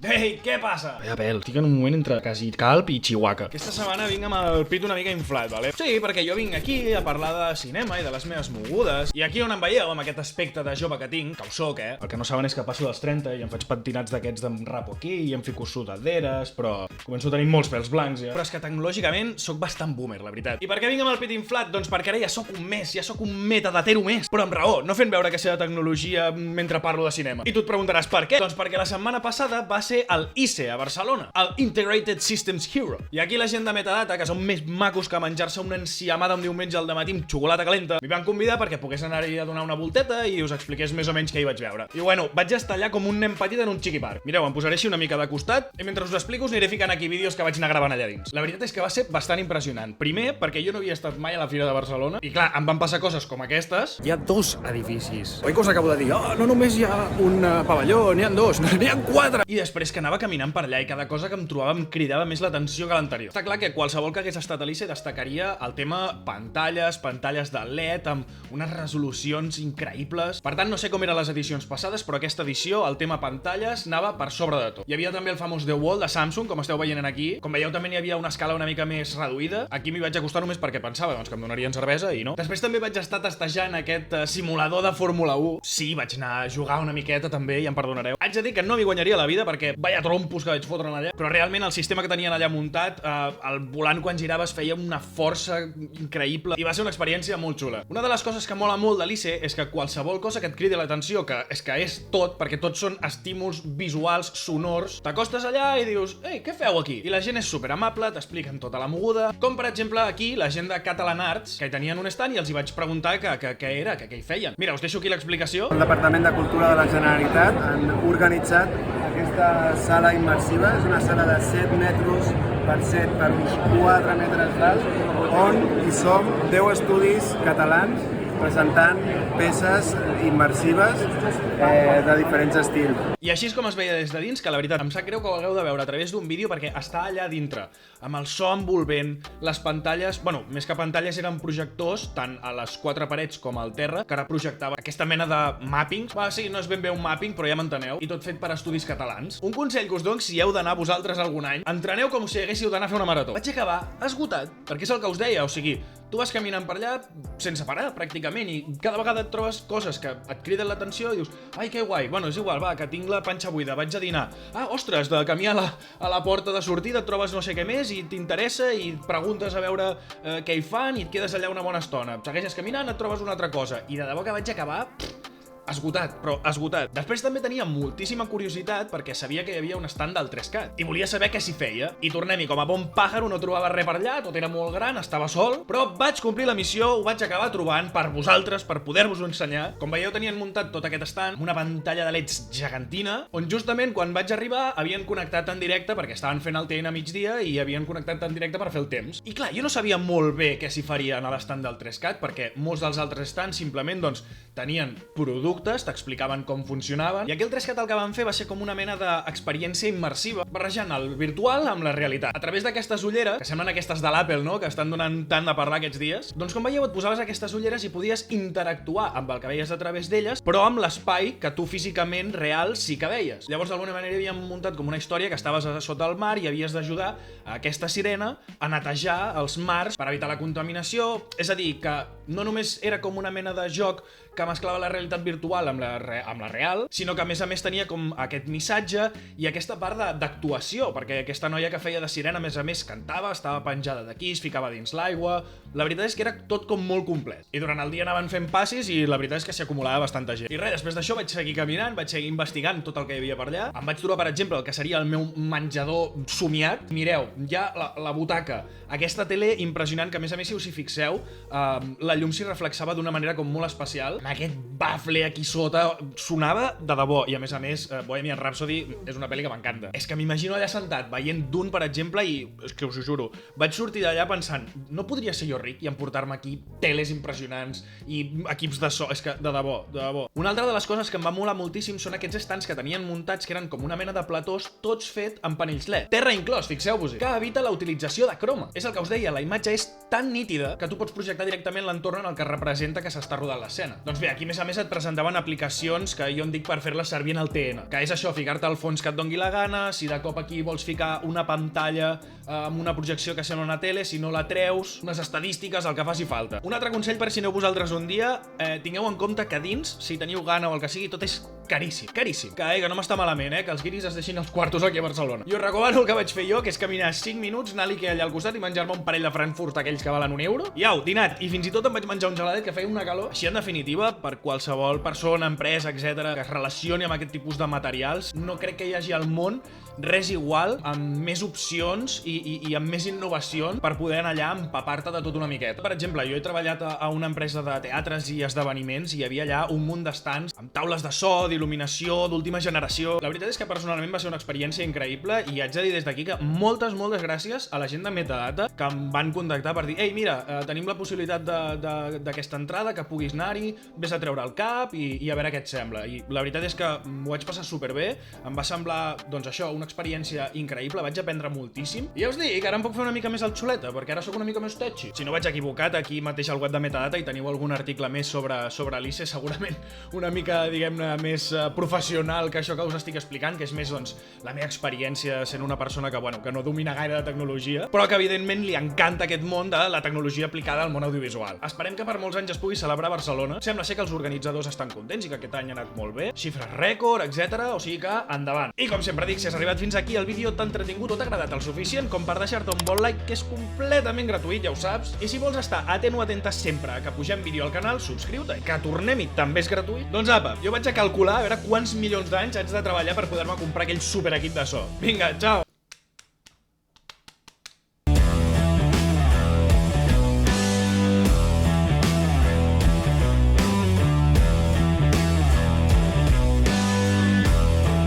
Ei, què passa? Vaya pèl, estic en un moment entre quasi calp i chihuahua. Aquesta setmana vinc amb el pit una mica inflat, vale? Sí, perquè jo vinc aquí a parlar de cinema i de les meves mogudes. I aquí on em veieu, amb aquest aspecte de jove que tinc, que ho soc, El que no saben és que passo dels 30 i em faig pentinats d'aquests d'em rapo aquí i em fico sudaderes, però començo a tenir molts pèls blancs, ja. Però és que tecnològicament sóc bastant boomer, la veritat. I per què vinc amb el pit inflat? Doncs perquè ara ja sóc un metadatero més. Però amb raó, no fent veure que sé de tecnologia mentre parlo de cinema. I tu et preguntaràs per què? Doncs perquè la setmana passada va ser el ICE a Barcelona, el Integrated Systems Hero. I aquí la gent de Metadata, que són més macos que menjar-se una enciamada un diumenge al dematí amb xocolata calenta, m'hi van convidar perquè pogués anar-hi a donar una volteta i us expliqués més o menys què hi vaig veure. I bueno, vaig estar allà com un nen petit en un chiqui park. Mireu, em posaré així una mica de costat i mentre us ho explico us aniré ficant aquí vídeos que vaig anar gravant allà dins. La veritat és que va ser bastant impressionant. Primer, perquè jo no havia estat mai a la Fira de Barcelona i clar, em van passar coses com aquestes. Hi ha dos edificis. Oi que us acabo de dir? Oh, no només hi ha un pavelló, n'hi ha dos, n'hi ha quatre. I després que anava caminant per allà i cada cosa que em trobava em cridava més l'atenció que l'anterior. Està clar que qualsevol que hagués estat a l'ICE destacaria el tema pantalles de LED amb unes resolucions increïbles. Per tant, no sé com eren les edicions passades, però aquesta edició, el tema pantalles, anava per sobre de tot. Hi havia també el famós The Wall de Samsung, com esteu veient aquí. Com veieu, també n'hi havia una escala una mica més reduïda. Aquí m'hi vaig acostar només perquè pensava doncs, que em donarien cervesa i no. Després també vaig estar testejant aquest simulador de Fórmula 1. Sí, vaig anar a jugar una miqueta també, ja em perdonareu. Haig de dir que no m'hi guanyaria la vida perquè vaya trompos que vaig fotre allà, però realment el sistema que tenien allà muntat, el volant quan girava es feia una força increïble i va ser una experiència molt xula. Una de les coses que mola molt de l'ICE és que qualsevol cosa que et cridi l'atenció, que és tot, perquè tots són estímuls visuals, sonors, t'acostes allà i dius, ei, què feu aquí? I la gent és super amable, t'expliquen tota la moguda, com per exemple aquí la gent de Catalan Arts, que hi tenien un stand i els hi vaig preguntar què era, què hi feien. Mira, us deixo aquí l'explicació. El Departament de Cultura de la Generalitat han organitzat aquesta sala immersiva, és una sala de 7 metres per 7 per uns 4 metres d'alt, on hi som 10 estudis catalans presentant peces immersives de diferents estils. I així és com es veia des de dins, que la veritat em sap greu que ho hagueu de veure a través d'un vídeo perquè està allà dintre, amb el so envolvent, les pantalles, bueno, més que pantalles eren projectors, tant a les 4 parets com al terra, que ara projectava aquesta mena de mappings. Sí, no és ben bé un mapping, però ja m'enteneu, i tot fet per estudis catalans. Un consell que us dono, si heu d'anar vosaltres algun any, entreneu com si haguéssiu d'anar a fer una marató. Vaig acabar esgotat, perquè és el que us deia, o sigui, tu vas caminant per allà sense parar, pràcticament, i cada vegada et trobes coses que et criden l'atenció i dius, ai, que guai, bueno, és igual, va, que tinc la panxa buida, vaig a dinar. Ostres, de camí a la porta de sortida et trobes no sé què més i t'interessa i preguntes a veure què hi fan i et quedes allà una bona estona. Segueixes caminant, et trobes una altra cosa. I de debò que vaig acabar esgotat, però esgotat. Després també tenia moltíssima curiositat perquè sabia que hi havia un stand del 3CAT i volia saber què s'hi feia. I tornem-hi com a bon pàjaro, no trobava res per allà, tot era molt gran, estava sol, però vaig complir la missió, ho vaig acabar trobant per vosaltres, per poder-vos-ho ensenyar. Com veieu, tenien muntat tot aquest stand amb una pantalla de LEDs gegantina, on justament quan vaig arribar havien connectat en directe perquè estaven fent el TN a migdia i havien connectat en directe per fer el temps. I clar, jo no sabia molt bé què s'hi faria a l'estand del 3CAT perquè molts dels altres stands simplement doncs tenien productes, t'explicaven com funcionaven, i aquí el 3CAT el que van fer va ser com una mena d'experiència immersiva, barrejant el virtual amb la realitat. A través d'aquestes ulleres, que semblen aquestes de l'Apple, no?, que estan donant tant de parlar aquests dies, doncs com veieu et posaves aquestes ulleres i podies interactuar amb el que veies a través d'elles, però amb l'espai que tu físicament, real, sí que veies. Llavors d'alguna manera havíem muntat com una història que estaves sota el mar i havies d'ajudar a aquesta sirena a netejar els mars per evitar la contaminació, és a dir, que no només era com una mena de joc que mesclava la realitat virtual amb la real, sinó que a més tenia com aquest missatge i aquesta part d'actuació, perquè aquesta noia que feia de sirena a més cantava, estava penjada d'aquí, es ficava dins l'aigua. La veritat és que era tot com molt complet. I durant el dia anaven fent passis i la veritat és que s'hi acumulava bastanta gent. I res, després d'això vaig seguir caminant, vaig seguir investigant tot el que hi havia per allà. Em vaig trobar, per exemple, el que seria el meu menjador somiat. Mireu, hi ha la butaca, aquesta tele impressionant que a més si us hi fixeu, la llum s'hi reflexava d'una manera com molt especial. Amb aquest bafle aquí sota sonava de debò. I a més, Bohemian Rhapsody és una pel·li que m'encanta. És que m'imagino allà sentat veient Dune, per exemple, i és que us ho juro, vaig sortir d'allà pensant, no podria ser jo ric i emportar-me aquí teles impressionants i equips de so, és que de debò. Una altra de les coses que em va molar moltíssim són aquests stands que tenien muntats que eren com una mena de platós, tots fet amb panells LED. Terra inclòs, fixeu-vos-hi, que evita la utilització de croma. És el que us deia, la imatge és tan nítida que tu pots projectar directament entorn en el que representa que s'està rodant l'escena. Doncs bé, aquí a més et presentaven aplicacions que jo en dic per fer-les servir en el TN, que és això, ficar-te al fons que et dongui la gana, si de cop aquí vols ficar una pantalla amb una projecció que sembla una tele, si no la treus, unes estadístiques, el que faci falta. Un altre consell per si aneu vosaltres un dia, tingueu en compte que dins, si teniu gana o el que sigui, tot és caríssim, caríssim. Que no m'està malament, que els guiris es deixin els quartos aquí a Barcelona. Jo recomano el que vaig fer jo, que és caminar 5 minuts, anar a l'Ikea allà al costat i menjar-me un parell de Frankfurt, aquells que valen €1. I au, dinat, i fins i tot em vaig menjar un geladet que feia una calor. Així, en definitiva, per qualsevol persona, empresa, etc que es relacioni amb aquest tipus de materials, no crec que hi hagi al món res igual, amb més opcions i amb més innovacions per poder anar allà a empapar-te de tot una miqueta. Per exemple, jo he treballat a una empresa de teatres i esdeveniments i hi havia allà un munt d'estants amb taules de so, d'il·luminació, d'última generació. La veritat és que personalment va ser una experiència increïble i haig de dir des d'aquí que moltes gràcies a la gent de Metadata que em van contactar per dir ei, mira, tenim la possibilitat d'aquesta entrada, que puguis anar-hi, vés a treure el cap i a veure què et sembla. I la veritat és que m'ho vaig passar superbé, em va semblar, doncs això, una experiència increïble, vaig aprendre moltíssim. I ja us dic, ara em puc fer una mica més al xuleta, perquè ara sóc una mica més tetxi. Si no vaig equivocat, aquí mateix al web de Metadata hi teniu algun article més sobre l'ICE, segurament una mica, diguem-ne, més professional que això que us estic explicant, que és més, doncs, la meva experiència sent una persona que no domina gaire de tecnologia, però que evidentment li encanta aquest món de la tecnologia aplicada al món audiovisual. Esperem que per molts anys es pugui celebrar a Barcelona. Sembla ser que els organitzadors estan contents i que aquest any ha anat molt bé, xifres rècord, etc. O sigui que endavant. I com sempre dic, si has arribat fins aquí, el vídeo t'ha entretingut o t'ha agradat el suficient com per deixar-te un bon like, que és completament gratuït, ja ho saps. I si vols estar atent o atenta sempre que pugem vídeo al canal, subscriu-te, que tornem-hi també és gratuït. Doncs apa, jo vaig a calcular a veure quants milions d'anys haig de treballar per poder-me comprar aquell superequip de so. Vinga, ciao!